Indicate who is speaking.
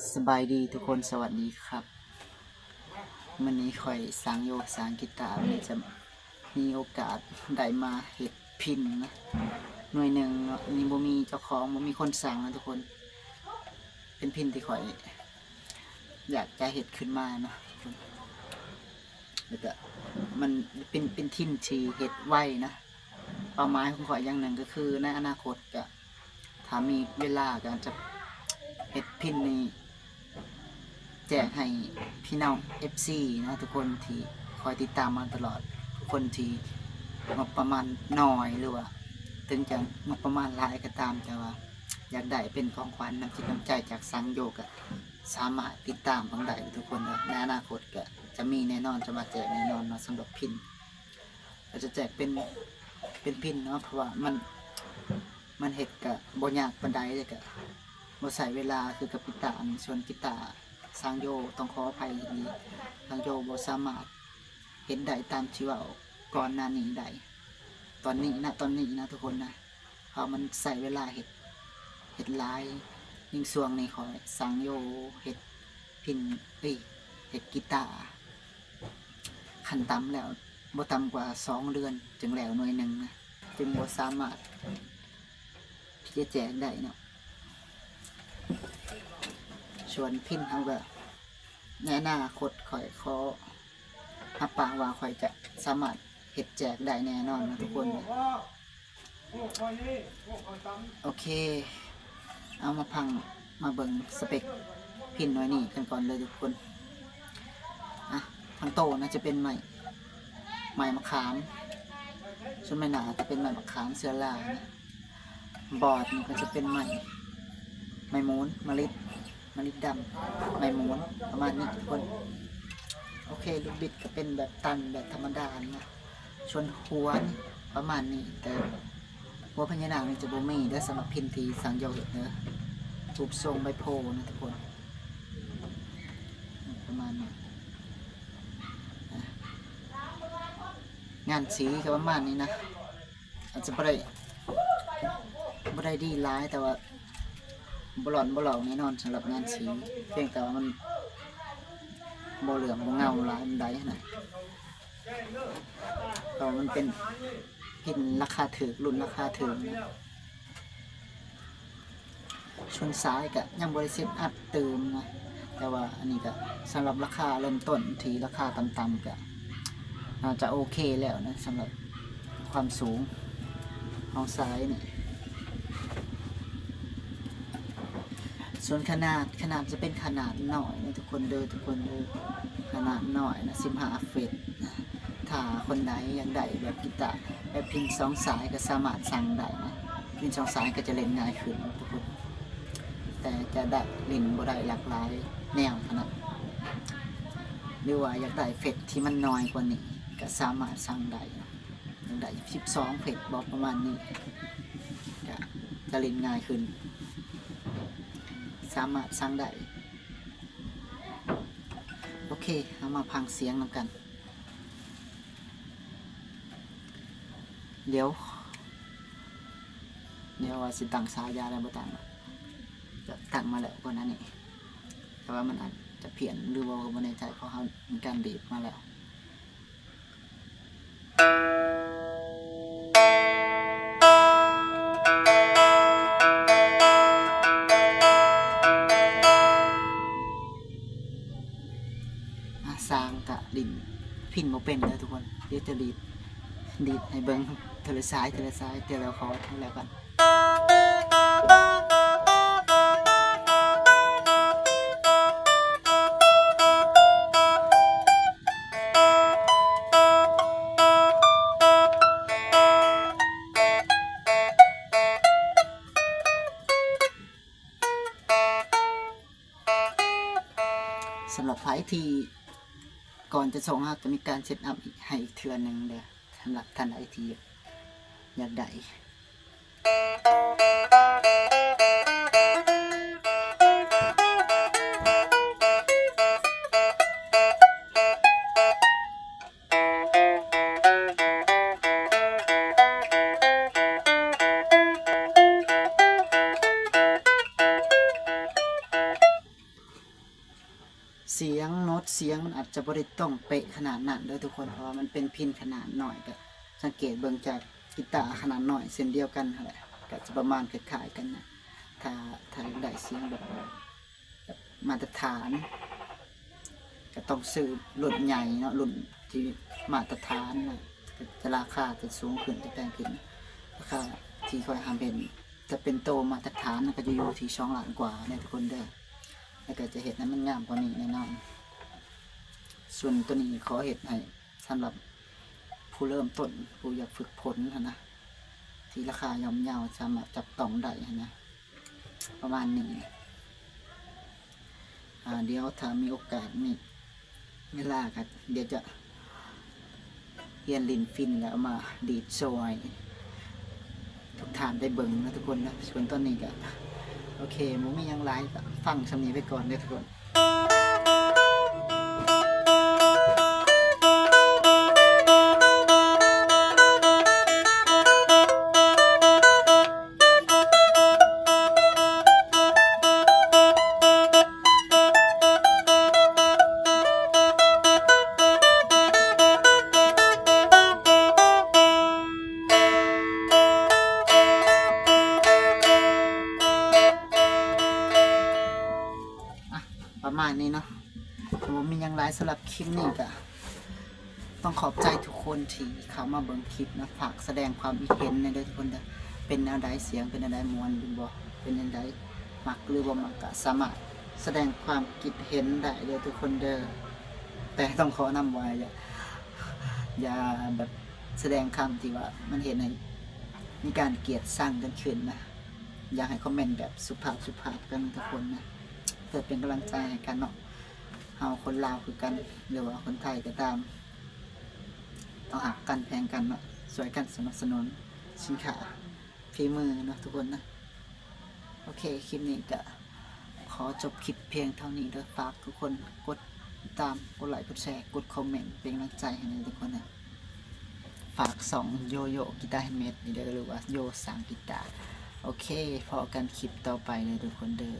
Speaker 1: สบายดีทุกคนสวัสดีครับวันนี้ค่อยสร้างโยกสร้างกีตาร์วันนี้จะมีโอกาสได้มาเฮ็ดพินนะหน่วยหนึ่งนี่บ่มีเจ้าของบ่มีคนสั่งนะทุกคนเป็นพินที่ค่อยอยากจะเฮ็ดขึ้นมาเนาะแล้วก็มันเป็นทินที่เฮ็ดไว้นะเป้าหมายของข่อยอย่างหนึ่งก็คือในอนาคตก็ถ้ามีเวลาก็จะเฮ็ดพินนี้แจกให้พี่น้อง FC นะทุกคนที่คอยติดตามมาตลอดทุกคนที่งบประมาณน้อยหรือว่าถึงจะงบประมาณหลายก็ตามแต่ว่าอยากได้เป็นของขวัญน้ำจิตน้ำใจจากสังโยกะสามารถติดตามบังได้ทุกคนนะในอนาคตก็จะมีแน่นอนจะมาแจกแน่นอนเนาะสำหรับพินเราจะแจกเป็นพินเนาะเพราะว่ามันเห็ดกับโบยากบันไดเลยกับโบใส่เวลาคือกับกีตาร์ส่วนกีตาร์สร้างโยต้องขออภัยดีสร้างโยโบสามารถเห็นได้ตามที่ว่าก่อนหน้านี้ได้ตอนนี้นะทุกคนนะเพราะมันใส่เวลาเห็ดลายยิ่งส่วงนี้ขอสร้างโยเห็ดพินเห็ดกีตาร์ขั้นต่ำแล้วบ่ต่ำกว่า2 เดือนจึงแล้วหน่วยหนึ่งนะจึงบ่สามารถที่จะแจกได้เนาะส่วนพินเขาก็ในอนาคตข่อยขอรับปากว่าข่อยจะสามารถเฮ็ดแจกได้แน่นอนนะทุกคนโอเคเอามาพังมาเบิ่งสเปคพินหน่อยนี่กันก่อนเลยทุกคนอ่ะทางโตนะจะเป็นไม้มะขามส่วนไม้หนาจะเป็นไม้มะขามเสือลายนะบอร์ดนี่ก็จะเป็นไม้มูนมะลิดดำไม้มูนประมาณนี้ทุกคนโอเคลูกบิดก็เป็นแบบตันแบบธรรมดานะชนหัวประมาณนี้แต่หัวพญานาคนี่จะบ่มีได้สำหรับพินทีสังโยชน์เนอะรูปทรงใบโพนะทุกคนประมาณนี้งานสีก็ประมาณนี้นะอาจจะบ่ได้ดีร้ายแต่ว่าบ่หลอนบ่เหล่าแน่นอนสำหรับงานสีเพียงแต่ว่ามันบ่เหลืองบ่เงาร้ายมันได้ขนาดเพราะมันเป็นพินราคาถูกรุ่นราคาถูกนะชนซ้ายก็ยังบริเซตอัพเติมนะแต่ว่าอันนี้ก็สำหรับราคาเริ่มต้นที่ราคาต่ำๆก็อาจจะโอเคแล้วนะสำหรับความสูงของซ้ายนี่ส่วนขนาดจะเป็นขนาดหน่อยนะทุกคนเด้อขนาดหน่อยนะ15 เฟตถ้าคนไหนอยากได้แบบกีตาร์แบบพิน2 สายก็สามารถสั่งได้นะพิน2 สายก็จะเล่นง่ายขึ้นทุกคนแต่จะได้เล่นบ่ได้หลากหลายแนวขนาดหรือว่าอยากได้เฟตที่มันน้อยกว่านี้ก็สามารถสั่งได้นะอยากได้12 เฟตบอกประมาณนี้จะเล่นง่ายขึ้นสามารถสั่งได้โอเคเอามาพังเสียงนำกันเดี๋ยวว่าสิตั้งสายยาอะไรบ่ตั้งจะตั้งมาแล้วก่อนนั้นนี่แต่ว่ามันอาจจะเพี้ยนหรือว่าบ่แน่ใจเพราะเขามีการบีบมาแล้วสร้างกะดินพินโมเป็นเลยทุกคนเดี๋ยวจะดีดให้เบิ้งเทเลซ้ายเดี๋ยวเราขอทำแล้วกันสำหรับไพ่ที่ก่อนจะส่งจะมีการเซตอัพให้อีกเทือนหนึ่งเด้อสำหรับท่านไอทีอยากได้ เสียงโน้ตเสียงมันอาจจะบ่ได้ต้องเป๊ะขนาดนั้นเด้อทุกคนเพราะว่ามันเป็นพินขนาดหน่อยก็สังเกตเบิ่งจากกีตาร์ขนาดหน่อยเส้นเดียวกันนั่นแหละก็จะประมาณคล้ายๆกันนะถ้าได้เสียงแบบมาตรฐานก็ต้องซื้อรุ่นใหญ่เนาะรุ่นที่มาตรฐานนะจะราคาจะสูงขึ้นจะแพงขึ้นราคาที่ค่อยทำเป็นจะเป็นโตมาตรฐานก็จะอยู่ที่2 ล้านกว่าเนี่ยทุกคนเด้อแล้วก็จะเห็นนั้นมันงามกว่านี้แน่นอนส่วนตัวนี้ขอเห็ดให้สำหรับผู้เริ่มต้นผู้อยากฝึกฝนนะที่ราคาย่อมเยาสามารถจับต้องได้นะประมาณนี้เดี๋ยวถ้ามีโอกาสมีเวลาครับเดี๋ยวจะเรียนลินฟินแล้วมาดีดโชยทุกท่านได้เบิ่งนะทุกคนนะส่วนตอนนี้ก็โอเคมุ้งมียังไลฟ์ฟังสำนีไปก่อนเลยทุกคนประมาณนี้เนาะผมมียังไลฟ์สำหรับคลิปนี้ก็ต้องขอบใจทุกคนที่เข้ามาเบิ่งคลิปนะฝากแสดงความคิดเห็นในเด้อทุกคนเด้อเป็นแนวใดเสียงเป็นแนวใดมวลหรือบ่เป็นแนวใดมักหรือบ่มักก็สามารถแสดงความคิดเห็นได้เด้อทุกคนเด้อแต่ต้องขอนำไว้อย่าแบบแสดงคำที่ว่ามันเห็นให้มีการเกลียดชังกันขึ้นนะอยากให้คอมเมนต์แบบสุภาพกันทุกคนนะเพื่อเป็นกำลังใจให้กันเนาะเฮาคนลาวคือกันหรือว่าคนไทยก็ตามต้องหักกันแพงกันเนาะช่วยกันสนับสนุนสินค้าฝีมือเนาะทุกคนนะโอเคคลิปนี้ก็ขอจบคลิปเพียงเท่านี้เด้อฝากทุกคนกดติดตามกดไลค์กดแชร์กดคอมเมนต์เป็นกำลังใจให้ทุกคนนะฝาก2โยโย่กีตาร์แฮนด์เมดนี่เด้อหรือว่าโยสางกีตาร์โอเคพอกันคลิปต่อไปเลยทุกคนเด้อ